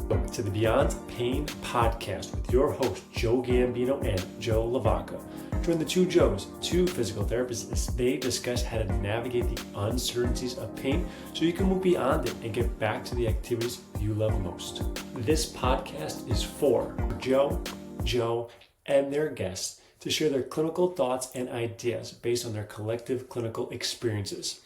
Welcome to the Beyond Pain podcast with your host, Joe Gambino and Joe LaVacca. Join the two Joes, two physical therapists, as they discuss how to navigate the uncertainties of pain so you can move beyond it and get back to the activities you love most. This podcast is for Joe, and their guests to share their clinical thoughts and ideas based on their collective clinical experiences.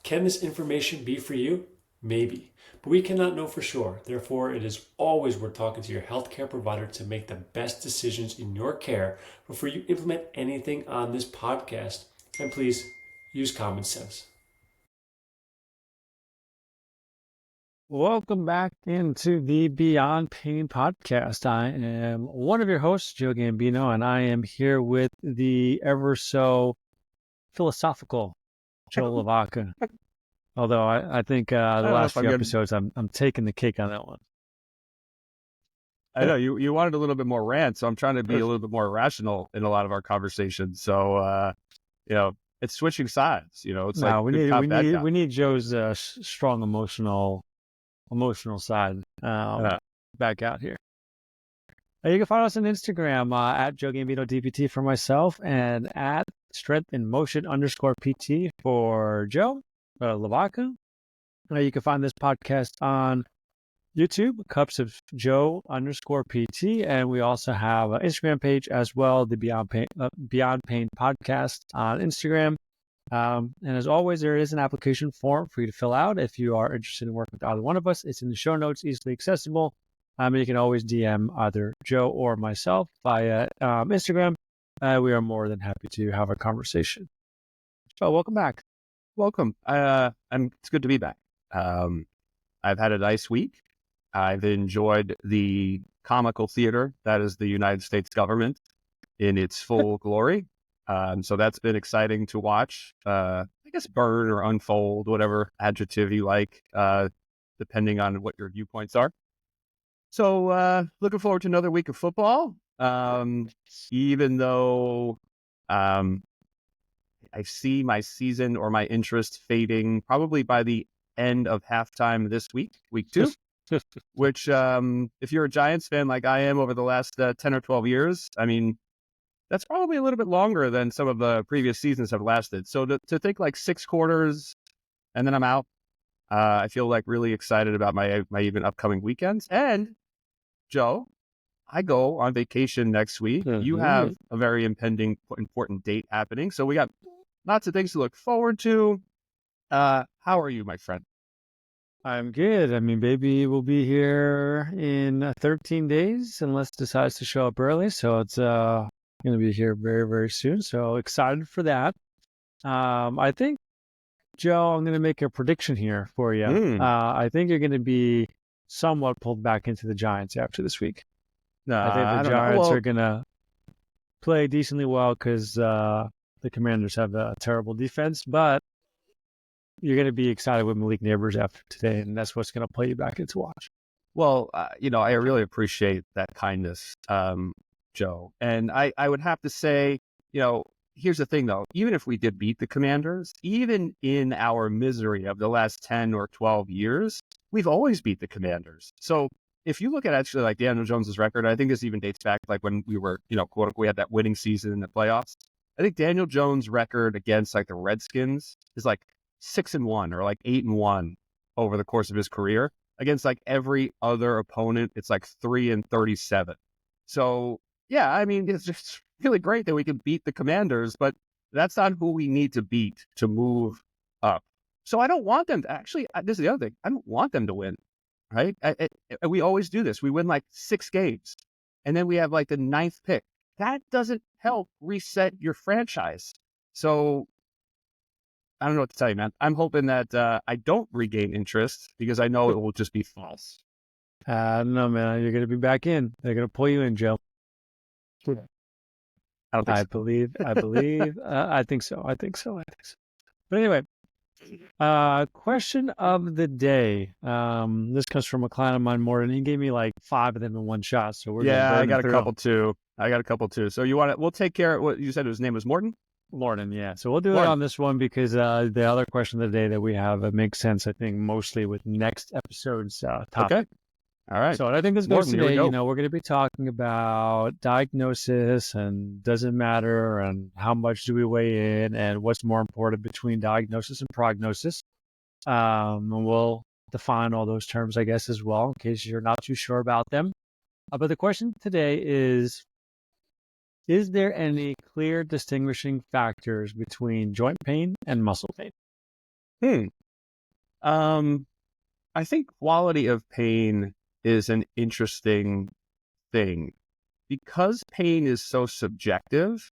Can this information be for you? Maybe, but we cannot know for sure. Therefore, it is always worth talking to your healthcare provider to make the best decisions in your care before you implement anything on this podcast. And please use common sense. Welcome back into the Beyond Pain podcast. I am one of your hosts, Joe Gambino, and I am here with the ever so philosophical Joe LaVacca. Although I think the last few episodes, I'm taking the cake on that one. I know you wanted a little bit more rant, so I'm trying to be a little bit more rational in a lot of our conversations. So it's switching sides. It's no, like we need Joe's strong emotional side back out here. You can follow us on Instagram at Joe Gambino DPT for myself and at Strength in Motion _PT for Joe LaVacca. You can find this podcast on YouTube, Cups of Joe _PT, and we also have an Instagram page as well, the Beyond Pain podcast on Instagram. And as always, there is an application form for you to fill out if you are interested in working with either one of us. It's in the show notes, easily accessible. And you can always DM either Joe or myself via Instagram. We are more than happy to have a conversation. So welcome back. Welcome. It's good to be back. I've had a nice week. I've enjoyed the comical theater that is the United States government in its full glory. So that's been exciting to watch. I guess burn or unfold, whatever adjective you like, depending on what your viewpoints are. So looking forward to another week of football. Even though I see my season or my interest fading probably by the end of halftime this week, week 2, which if you're a Giants fan like I am over the last 10 or 12 years, I mean, that's probably a little bit longer than some of the previous seasons have lasted. So to think like 6 quarters and then I'm out, I feel like really excited about my even upcoming weekends. And Joe, I go on vacation next week. Mm-hmm. You have a very important date happening. So we got lots of things to look forward to. How are you, my friend? I'm good. I mean, baby will be here in 13 days unless it decides to show up early. So it's going to be here very, very soon. So excited for that. I think, Joe, I'm going to make a prediction here for you. I think you're going to be somewhat pulled back into the Giants after this week. I think the Giants are going to play decently well because the Commanders have a terrible defense, but you're going to be excited with Malik Neighbors after today, and that's what's going to play you back into watch. Well, I really appreciate that kindness, Joe. And I would have to say, here's the thing, though. Even if we did beat the Commanders, even in our misery of the last 10 or 12 years, we've always beat the Commanders. So if you look at actually like Daniel Jones's record, I think this even dates back like when we were, quote unquote, we had that winning season in the playoffs. I think Daniel Jones' record against like the Redskins is like 6-1 or like 8-1 over the course of his career. Against like every other opponent, it's like 3-37. So yeah, I mean, it's just really great that we can beat the Commanders, but that's not who we need to beat to move up. So I don't want them to actually, this is the other thing. I don't want them to win, right? We always do this. We win like 6 games and then we have like the 9th pick. That doesn't help reset your franchise. So I don't know what to tell you, man. I'm hoping that I don't regain interest because I know it will just be false. No, man, you're going to be back in. They're going to pull you in, Joe. I believe. I think so. But anyway, question of the day. This comes from a client of mine, Morton. He gave me like 5 of them in one shot. So we're I got a couple too. So we'll take care of what you said. His name was Morton. Morton, yeah. So we'll do it on this one because the other question of the day that we have makes sense, I think, mostly with next episode's topic. Okay. All right. So what I think this goes Morgan, here we today, go. we're going to be talking about diagnosis and does it matter and how much do we weigh in and what's more important between diagnosis and prognosis. And we'll define all those terms, I guess, as well, in case you're not too sure about them. But the question today is there any clear distinguishing factors between joint pain and muscle pain? Hmm. Um, I think quality of pain is an interesting thing because pain is so subjective.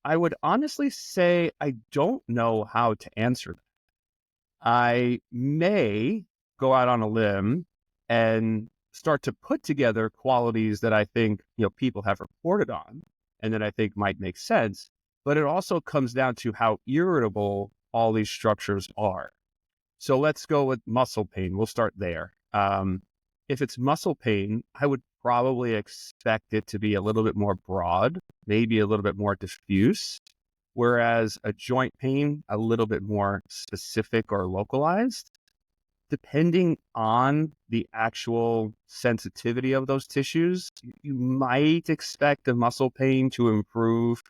I would honestly say I don't know how to answer that. I may go out on a limb and start to put together qualities that I think, people have reported on and that I think might make sense. But it also comes down to how irritable all these structures are. So let's go with muscle pain. We'll start there. If it's muscle pain, I would probably expect it to be a little bit more broad, maybe a little bit more diffuse, whereas a joint pain, a little bit more specific or localized. Depending on the actual sensitivity of those tissues, you might expect the muscle pain to improve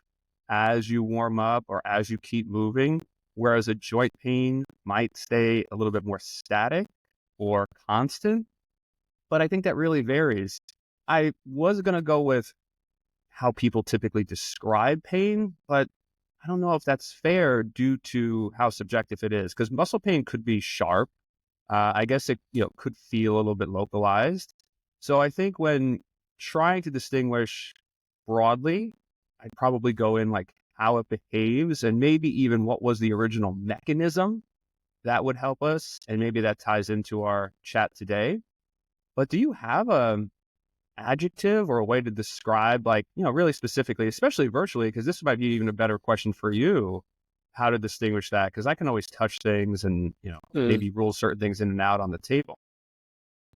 as you warm up or as you keep moving, whereas a joint pain might stay a little bit more static or constant. But I think that really varies. I was going to go with how people typically describe pain, but I don't know if that's fair due to how subjective it is, because muscle pain could be sharp. I guess it could feel a little bit localized. So I think when trying to distinguish broadly, I'd probably go in like how it behaves and maybe even what was the original mechanism that would help us. And maybe that ties into our chat today. But do you have a adjective or a way to describe, like, really specifically, especially virtually, because this might be even a better question for you, how to distinguish that? Because I can always touch things and, maybe rule certain things in and out on the table.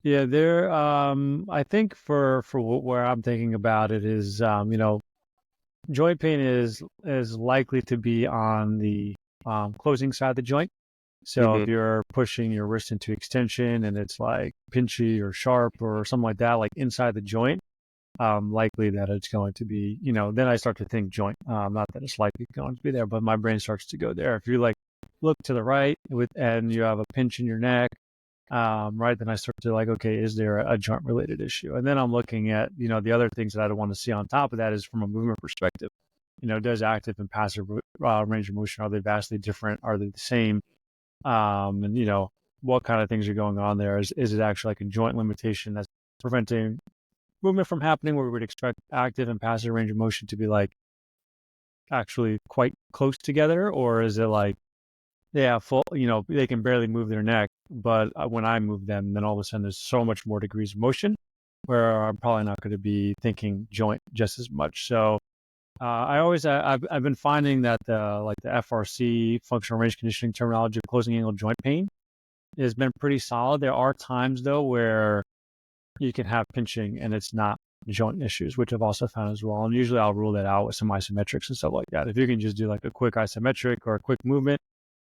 Yeah, there. I think for where I'm thinking about it is, joint pain is likely to be on the closing side of the joint. So Hmm. if you're pushing your wrist into extension and it's like pinchy or sharp or something like that, like inside the joint, likely that it's going to be, then I start to think joint. Not that it's likely going to be there, but my brain starts to go there. If you like look to the right and you have a pinch in your neck, right, then I start to like, okay, is there a joint related issue? And then I'm looking at, the other things that I don't want to see on top of that is from a movement perspective. Does active and passive range of motion, are they vastly different? Are they the same? And what kind of things are going on there? Is it actually like a joint limitation that's preventing movement from happening, where we would expect active and passive range of motion to be like actually quite close together? Or is it like, yeah, full, they can barely move their neck, but when I move them, then all of a sudden there's so much more degrees of motion where I'm probably not going to be thinking joint just as much. So I've been finding that the FRC, functional range conditioning terminology of closing angle joint pain, has been pretty solid. There are times though where you can have pinching and it's not joint issues, which I've also found as well. And usually I'll rule that out with some isometrics and stuff like that. If you can just do like a quick isometric or a quick movement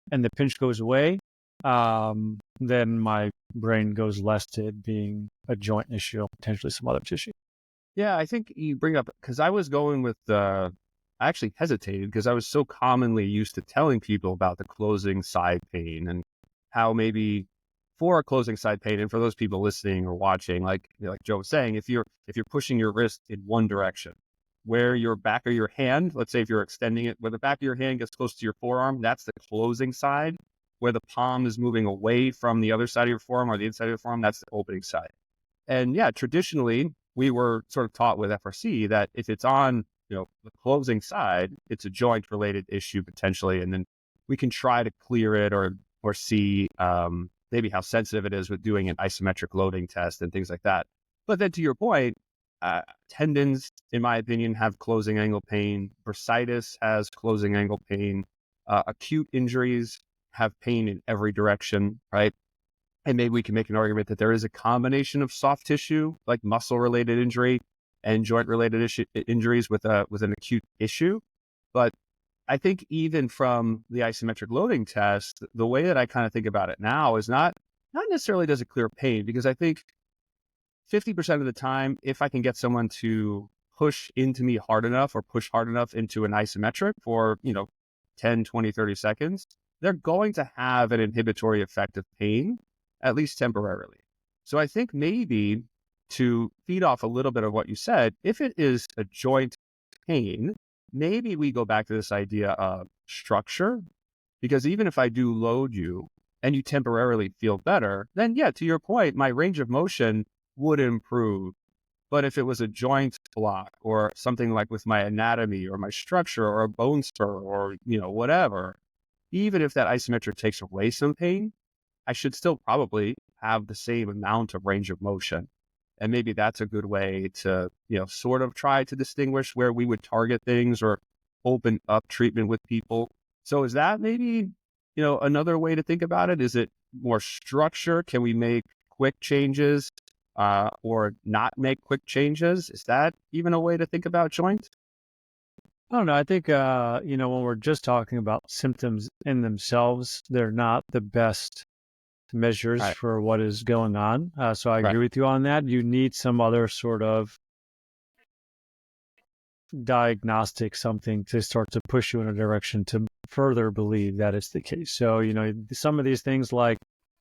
and the pinch goes away, then my brain goes less to it being a joint issue, potentially some other tissue. Yeah, I think you bring up, because I was going with I actually hesitated because I was so commonly used to telling people about the closing side pain and how maybe for a closing side pain, and for those people listening or watching, like like Joe was saying, if you're pushing your wrist in one direction, where your back of your hand, let's say if you're extending it, where the back of your hand gets close to your forearm, that's the closing side. Where the palm is moving away from the other side of your forearm or the inside of your forearm, that's the opening side. And yeah, traditionally, we were sort of taught with FRC that if it's on, the closing side, it's a joint related issue potentially. And then we can try to clear it or see maybe how sensitive it is with doing an isometric loading test and things like that. But then to your point, tendons, in my opinion, have closing angle pain. Bursitis has closing angle pain. Acute injuries have pain in every direction, right? And maybe we can make an argument that there is a combination of soft tissue, like muscle-related injury, and joint-related injuries with an acute issue. But I think even from the isometric loading test, the way that I kind of think about it now is not necessarily does it clear pain, because I think 50% of the time, if I can get someone to push into me hard enough or push hard enough into an isometric for, 10, 20, 30 seconds, they're going to have an inhibitory effect of pain, at least temporarily. So I think maybe to feed off a little bit of what you said, if it is a joint pain, maybe we go back to this idea of structure, because even if I do load you and you temporarily feel better, then yeah, to your point, my range of motion would improve. But if it was a joint block or something like with my anatomy or my structure or a bone spur or, whatever, even if that isometric takes away some pain, I should still probably have the same amount of range of motion. And maybe that's a good way to, sort of try to distinguish where we would target things or open up treatment with people. So is that maybe, another way to think about it? Is it more structure? Can we make quick changes or not make quick changes? Is that even a way to think about joints? I don't know. I think, when we're just talking about symptoms in themselves, they're not the best measures Right. for what is going on. So I Right. agree with you on that. You need some other sort of diagnostic, something to start to push you in a direction to further believe that it's the case. So, some of these things like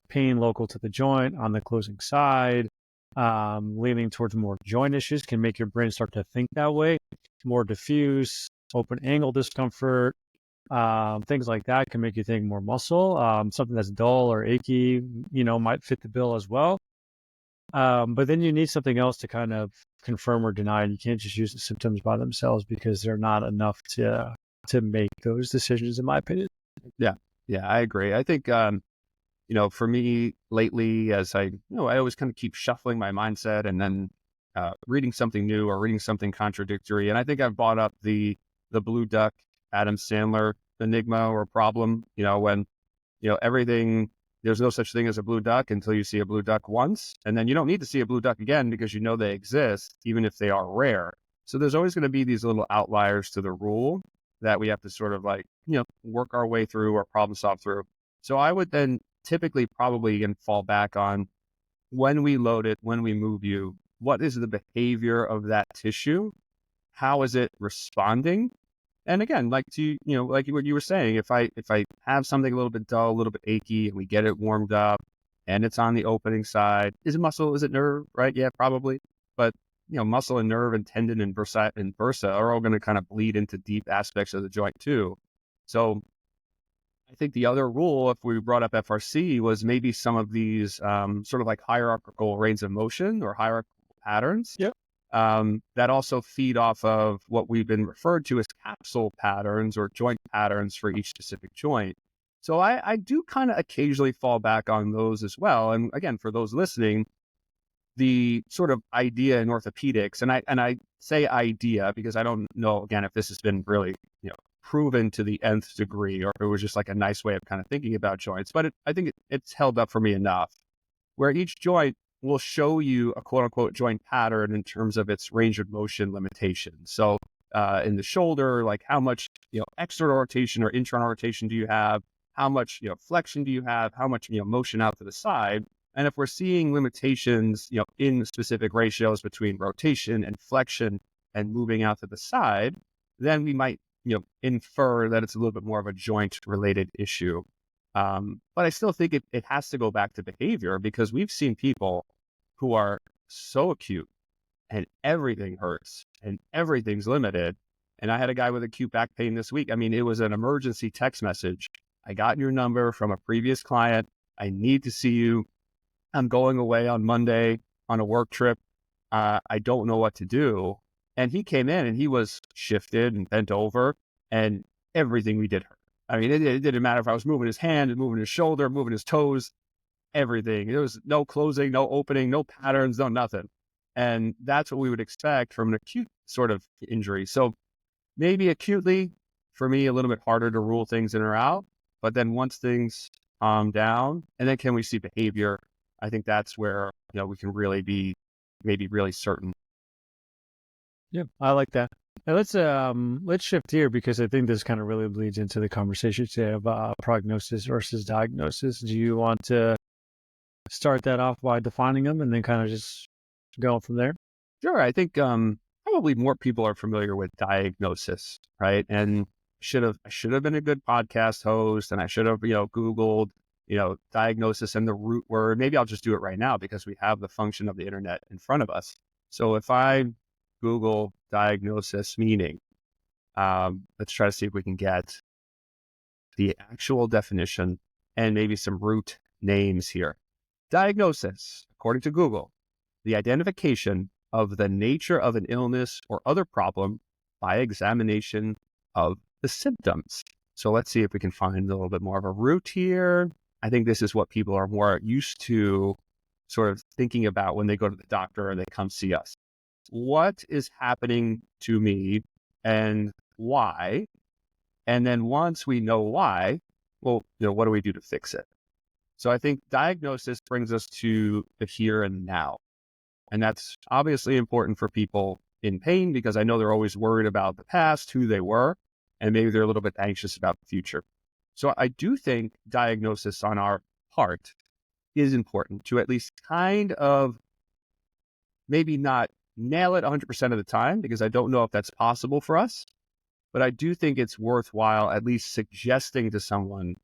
pain local to the joint on the closing side, leaning towards more joint issues can make your brain start to think that way. More diffuse, open angle discomfort, things like that can make you think more muscle. Something that's dull or achy, might fit the bill as well. But then you need something else to kind of confirm or deny. And you can't just use the symptoms by themselves because they're not enough to make those decisions, in my opinion. Yeah, I agree. I think, for me lately, as I always kind of keep shuffling my mindset and then reading something new or reading something contradictory. And I think I've brought up the blue duck, Adam Sandler enigma or problem, when, everything, there's no such thing as a blue duck until you see a blue duck once. And then you don't need to see a blue duck again because they exist, even if they are rare. So there's always going to be these little outliers to the rule that we have to sort of work our way through or problem solve through. So I would then typically probably again fall back on when we load it, when we move you, what is the behavior of that tissue? How is it responding? And again, like what you were saying, if I have something a little bit dull, a little bit achy, and we get it warmed up, and it's on the opening side, is it muscle? Is it nerve? Right? Yeah, probably. But muscle and nerve and tendon and bursa are all going to kind of bleed into deep aspects of the joint too. So I think the other rule, if we brought up FRC, was maybe some of these sort of like hierarchical range of motion or hierarchical patterns. Yep. That also feed off of what we've been referred to as capsule patterns or joint patterns for each specific joint. So I do kind of occasionally fall back on those as well. And again, for those listening, the sort of idea in orthopedics, and I say idea because I don't know, again, if this has been really, proven to the nth degree, or if it was just like a nice way of kind of thinking about joints, but I think it's held up for me enough, where each joint will show you a quote unquote joint pattern in terms of its range of motion limitations. So in the shoulder, like how much, external rotation or internal rotation do you have? How much, flexion do you have? How much, motion out to the side? And if we're seeing limitations, in specific ratios between rotation and flexion and moving out to the side, then we might, infer that it's a little bit more of a joint related issue. But I still think it has to go back to behavior, because we've seen people who are so acute and everything hurts and everything's limited. And I had a guy with acute back pain this week. I mean, it was an emergency text message. I got your number from a previous client. I need to see you. I'm going away on Monday on a work trip. I don't know what to do. And he came in and he was shifted and bent over, and everything we did hurt. I mean, it didn't matter if I was moving his hand and moving his shoulder, moving his toes, everything. There was no closing, no opening, no patterns, no nothing. And that's what we would expect from an acute sort of injury. So maybe acutely, for me, a little bit harder to rule things in or out. But then once things calm down, and then can we see behavior? I think that's where, we can really be maybe really certain. Yeah, I like that. Now let's shift here, because I think this kind of really bleeds into the conversation today about prognosis versus diagnosis. Do you want to start that off by defining them and then kind of just going from there? Sure. I think probably more people are familiar with diagnosis, right? And I should have been a good podcast host, and I should have, Googled, diagnosis and the root word. Maybe I'll just do it right now because we have the function of the internet in front of us. So if I Google diagnosis meaning, let's try to see if we can get the actual definition and maybe some root names here. Diagnosis, according to Google, the identification of the nature of an illness or other problem by examination of the symptoms. So let's see if we can find a little bit more of a root here. I think this is what people are more used to sort of thinking about when they go to the doctor or they come see us. What is happening to me and why? And then once we know why, well, what do we do to fix it? So I think diagnosis brings us to the here and now. And that's obviously important for people in pain because I know they're always worried about the past, who they were, and maybe they're a little bit anxious about the future. So I do think diagnosis on our part is important to at least kind of maybe not nail it 100% of the time because I don't know if that's possible for us. But I do think it's worthwhile at least suggesting to someone,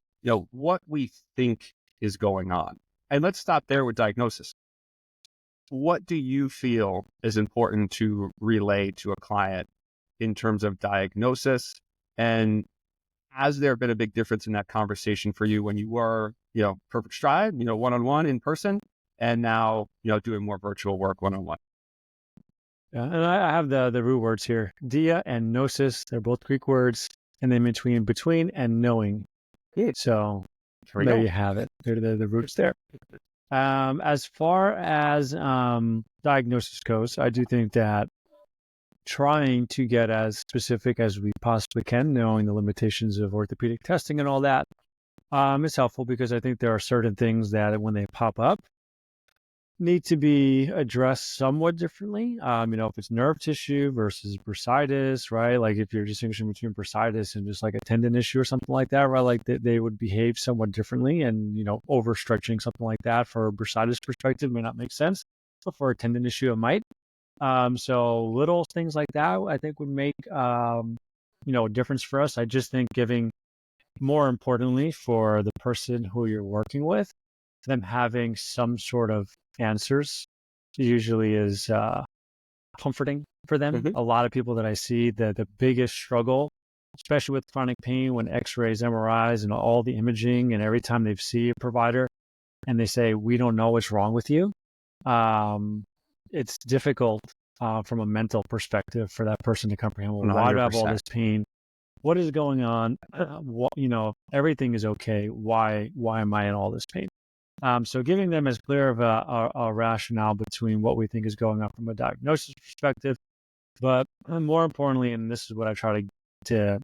what we think is going on. And let's stop there with diagnosis. What do you feel is important to relay to a client in terms of diagnosis? And has there been a big difference in that conversation for you when you were, perfect stride, one-on-one in person, and now, doing more virtual work one-on-one? Yeah, and I have the root words here, dia and gnosis. They're both Greek words, and then between and knowing. Yeah. So there you have it. They're the roots there. As far as diagnosis goes, I do think that trying to get as specific as we possibly can, knowing the limitations of orthopedic testing and all that, is helpful because I think there are certain things that when they pop up need to be addressed somewhat differently. If it's nerve tissue versus bursitis, right? Like if you're distinguishing between bursitis and just like a tendon issue or something like that, right? Like they would behave somewhat differently, and overstretching something like that for a bursitis perspective may not make sense, but for a tendon issue it might. So little things like that I think would make a difference for us. I just think giving, more importantly, for the person who you're working with, them having some sort of answers usually is comforting for them. Mm-hmm. A lot of people that I see, the biggest struggle, especially with chronic pain, when x-rays, MRIs, and all the imaging, and every time they see a provider and they say, we don't know what's wrong with you, it's difficult from a mental perspective for that person to comprehend, well, why do I have all this pain? What is going on? Everything is okay. Why am I in all this pain? So giving them as clear of a rationale between what we think is going on from a diagnosis perspective, but more importantly, and this is what I try to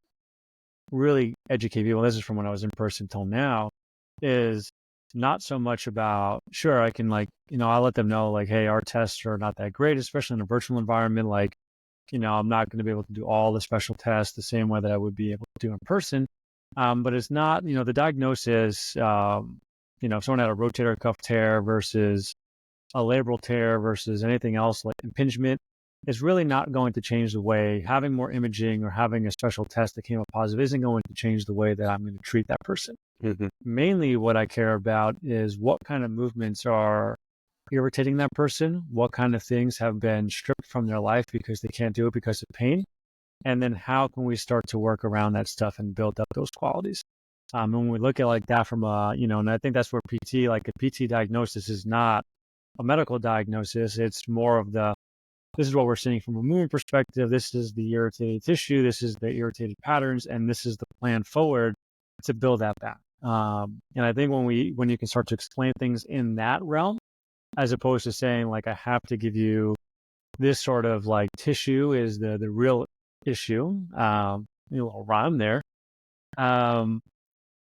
really educate people, this is from when I was in person till now, is not so much about, sure, I can I'll let them know hey, our tests are not that great, especially in a virtual environment. I'm not going to be able to do all the special tests the same way that I would be able to do in person. But it's not, the diagnosis, if someone had a rotator cuff tear versus a labral tear versus anything else like impingement, is really not going to change the way having more imaging or having a special test that came up positive isn't going to change the way that I'm going to treat that person. Mm-hmm. Mainly what I care about is what kind of movements are irritating that person, what kind of things have been stripped from their life because they can't do it because of pain, and then how can we start to work around that stuff and build up those qualities. And when we look at that from and I think that's where PT, a PT diagnosis is not a medical diagnosis. It's more of this is what we're seeing from a movement perspective. This is the irritated tissue. This is the irritated patterns, and this is the plan forward to build that back. And I think when you can start to explain things in that realm, as opposed to saying I have to give you this sort of tissue is the real issue, a little rhyme there.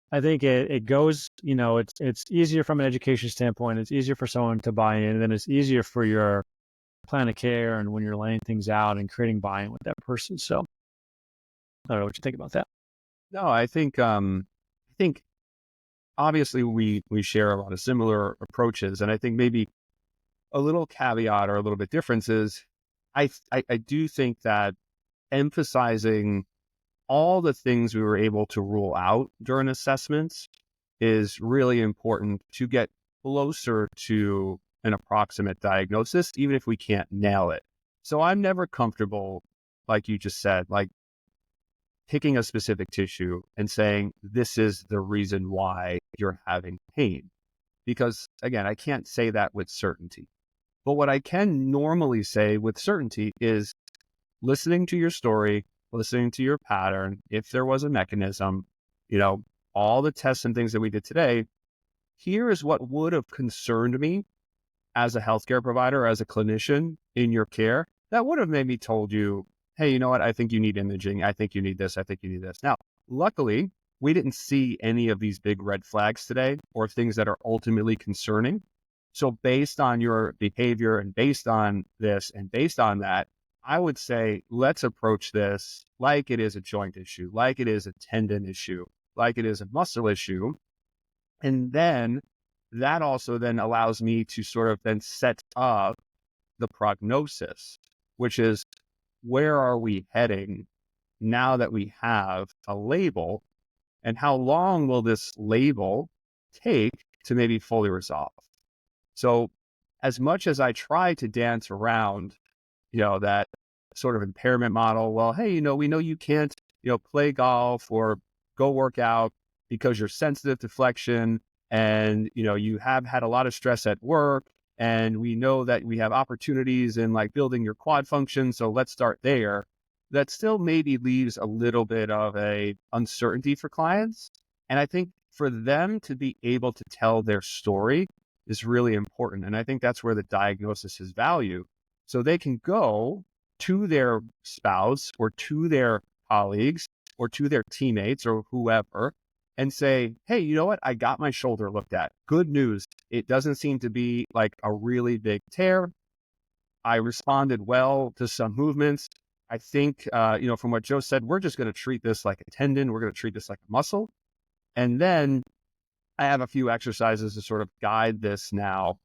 I think it goes, it's easier from an education standpoint. It's easier for someone to buy in, and then it's easier for your plan of care and when you're laying things out and creating buy-in with that person. So I don't know what you think about that. No, I think obviously we share a lot of similar approaches, and I think maybe a little caveat or a little bit difference is I do think that emphasizing all the things we were able to rule out during assessments is really important to get closer to an approximate diagnosis, even if we can't nail it. So I'm never comfortable, like you just said, like picking a specific tissue and saying, this is the reason why you're having pain. Because again, I can't say that with certainty. But what I can normally say with certainty is listening to your story, listening to your pattern, if there was a mechanism, all the tests and things that we did today, here is what would have concerned me as a healthcare provider, as a clinician in your care, that would have made me told you, hey, you know what? I think you need imaging. I think you need this. I think you need this. Now, luckily, we didn't see any of these big red flags today or things that are ultimately concerning. So based on your behavior and based on this and based on that, I would say, let's approach this like it is a joint issue, like it is a tendon issue, like it is a muscle issue. And then that also then allows me to sort of then set up the prognosis, which is where are we heading now that we have a label, and how long will this label take to maybe fully resolve? So as much as I try to dance around, that sort of impairment model, well, hey, we know you can't, play golf or go work out because you're sensitive to flexion and, you have had a lot of stress at work. And we know that we have opportunities in like building your quad function. So let's start there. That still maybe leaves a little bit of a uncertainty for clients. And I think for them to be able to tell their story is really important. And I think that's where the diagnosis is value. So they can go to their spouse or to their colleagues or to their teammates or whoever and say, hey, you know what? I got my shoulder looked at. Good news. It doesn't seem to be like a really big tear. I responded well to some movements. I think, from what Joe said, we're just going to treat this like a tendon. We're going to treat this like a muscle. And then I have a few exercises to sort of guide this now.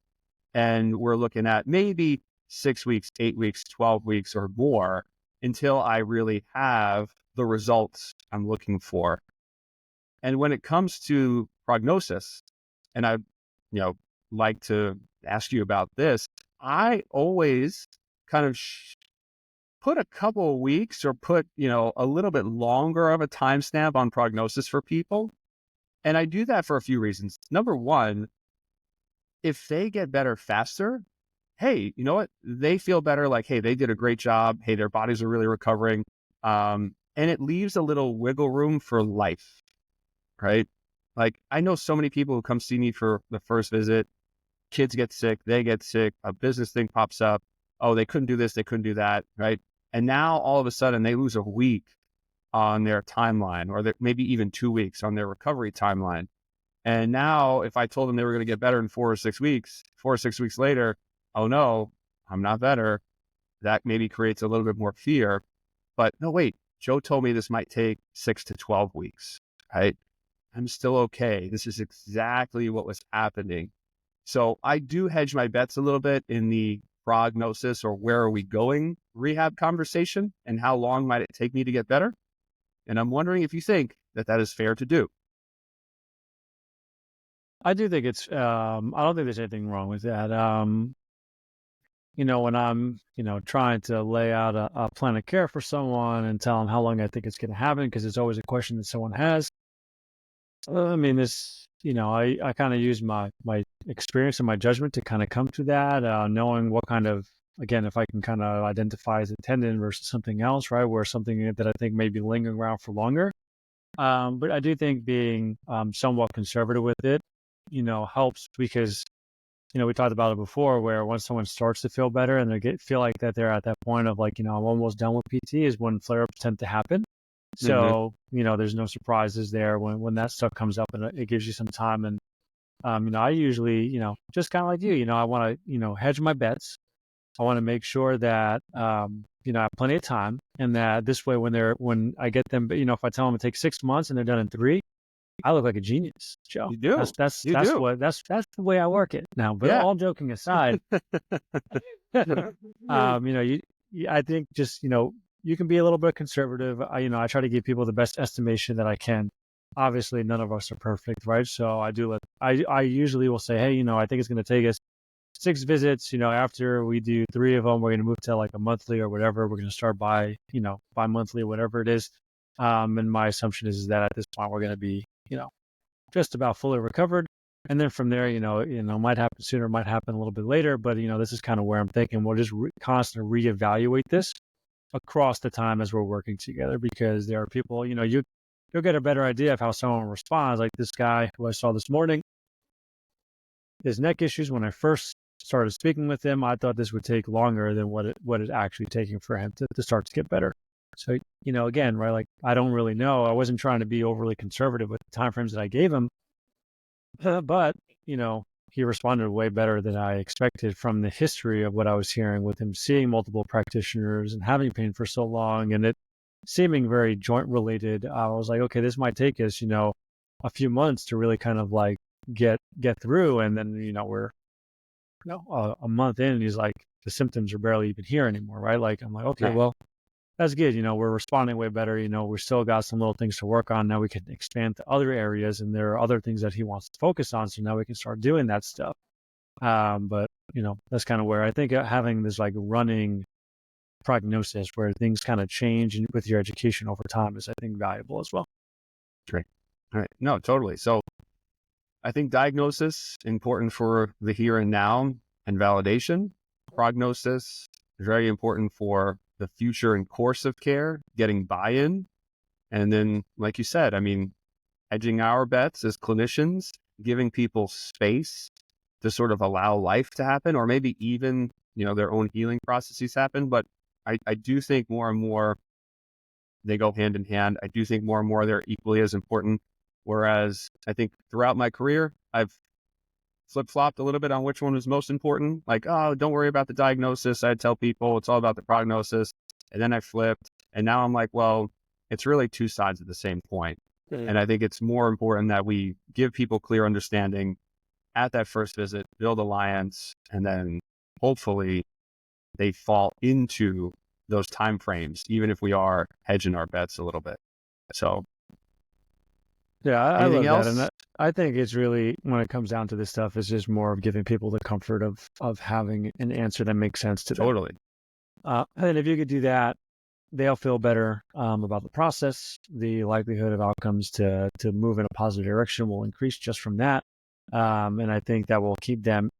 And we're looking at maybe 6 weeks, 8 weeks, 12 weeks or more until I really have the results I'm looking for. And when it comes to prognosis, and I, like to ask you about this, I always kind of put a couple of weeks or put, a little bit longer of a timestamp on prognosis for people. And I do that for a few reasons. Number one, if they get better faster, hey, you know what? They feel better like, hey, they did a great job. Hey, their bodies are really recovering. And it leaves a little wiggle room for life, right? Like I know so many people who come see me for the first visit, kids get sick, they get sick, a business thing pops up. Oh, they couldn't do this, they couldn't do that, right? And now all of a sudden they lose a week on their timeline or maybe even 2 weeks on their recovery timeline. And now if I told them they were going to get better in 4 or 6 weeks, 4 or 6 weeks later, oh no, I'm not better. That maybe creates a little bit more fear. But no, wait, Joe told me this might take 6 to 12 weeks, right? I'm still okay. This is exactly what was happening. So I do hedge my bets a little bit in the prognosis or where are we going rehab conversation and how long might it take me to get better? And I'm wondering if you think that that is fair to do. I do think it's, I don't think there's anything wrong with that. When I'm, trying to lay out a plan of care for someone and tell them how long I think it's going to happen, because it's always a question that someone has. I mean, I kind of use my experience and my judgment to kind of come to that, knowing what kind of, again, if I can kind of identify as a tendon versus something else, right, where something that I think may be lingering around for longer. But I do think being somewhat conservative with it, helps because, we talked about it before, where once someone starts to feel better and they feel like that they're at that point of like, I'm almost done with PT is when flare-ups tend to happen. So, there's no surprises there when that stuff comes up, and it gives you some time. And, I usually, just kind of like you, I want to, hedge my bets. I want to make sure that, I have plenty of time, and that this way, when I get them, if I tell them it takes 6 months and they're done in 3, I look like a genius, Joe. You do. That's You do. that's the way I work it now. But Yeah. all joking aside, I think just you can be a little bit conservative. I try to give people the best estimation that I can. Obviously, none of us are perfect, right? So I usually will say, hey, I think it's going to take us 6 visits. After we do 3 of them, we're going to move to like a monthly or whatever. We're going to start bi-monthly or whatever it is. And my assumption is that at this point we're going to be, just about fully recovered. And then from there, might happen sooner, might happen a little bit later. But this is kind of where I'm thinking we'll just constantly reevaluate this across the time as we're working together, because there are people, you'll get a better idea of how someone responds. Like this guy who I saw this morning, his neck issues. When I first started speaking with him, I thought this would take longer than what it's actually taking for him to start to get better. So, again, right, like I don't really know. I wasn't trying to be overly conservative with the timeframes that I gave him, but, he responded way better than I expected from the history of what I was hearing with him seeing multiple practitioners and having pain for so long and it seeming very joint related. I was like, okay, this might take us, a few months to really kind of like get through. And then, we're, a month in and he's like, the symptoms are barely even here anymore, right? Like, I'm like, okay, well, that's good. We're responding way better. We still got some little things to work on. Now we can expand to other areas and there are other things that he wants to focus on. So now we can start doing that stuff. But, that's kind of where I think having this like running prognosis where things kind of change with your education over time is, I think, valuable as well. Great. All right. No, totally. So I think diagnosis, important for the here and now and validation. Prognosis, very important for the future and course of care, getting buy-in. And then, like you said, hedging our bets as clinicians, giving people space to sort of allow life to happen, or maybe even, their own healing processes happen. But I do think more and more they go hand in hand. I do think more and more they're equally as important. Whereas I think throughout my career, I've flip-flopped a little bit on which one was most important. Like, oh, don't worry about the diagnosis. I'd tell people it's all about the prognosis. And then I flipped. And now I'm like, well, it's really 2 sides of the same coin. Mm-hmm. And I think it's more important that we give people clear understanding at that first visit, build alliance, and then hopefully they fall into those time frames, even if we are hedging our bets a little bit. So yeah, I love that. And I think it's really, when it comes down to this stuff, it's just more of giving people the comfort of having an answer that makes sense to them. Totally. And if you could do that, they'll feel better about the process. The likelihood of outcomes to move in a positive direction will increase just from that. And I think that will keep them,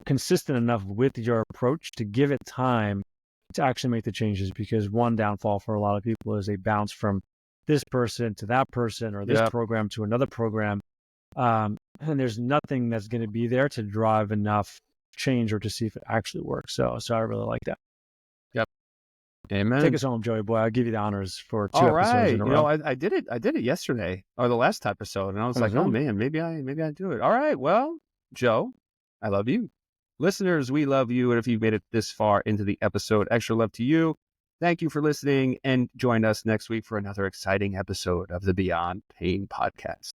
consistent enough with your approach to give it time to actually make the changes. Because one downfall for a lot of people is they bounce from this person to that person or this program to another program. And there's nothing that's going to be there to drive enough change or to see if it actually works. So I really like that. Yep. Amen. Take us home, Joey boy. I'll give you the honors for 2 episodes in a row. I did it yesterday or the last episode. And I was like, oh man, maybe I do it. All right. Well, Joe, I love you. Listeners, we love you. And if you've made it this far into the episode, extra love to you. Thank you for listening, and join us next week for another exciting episode of the Beyond Pain podcast.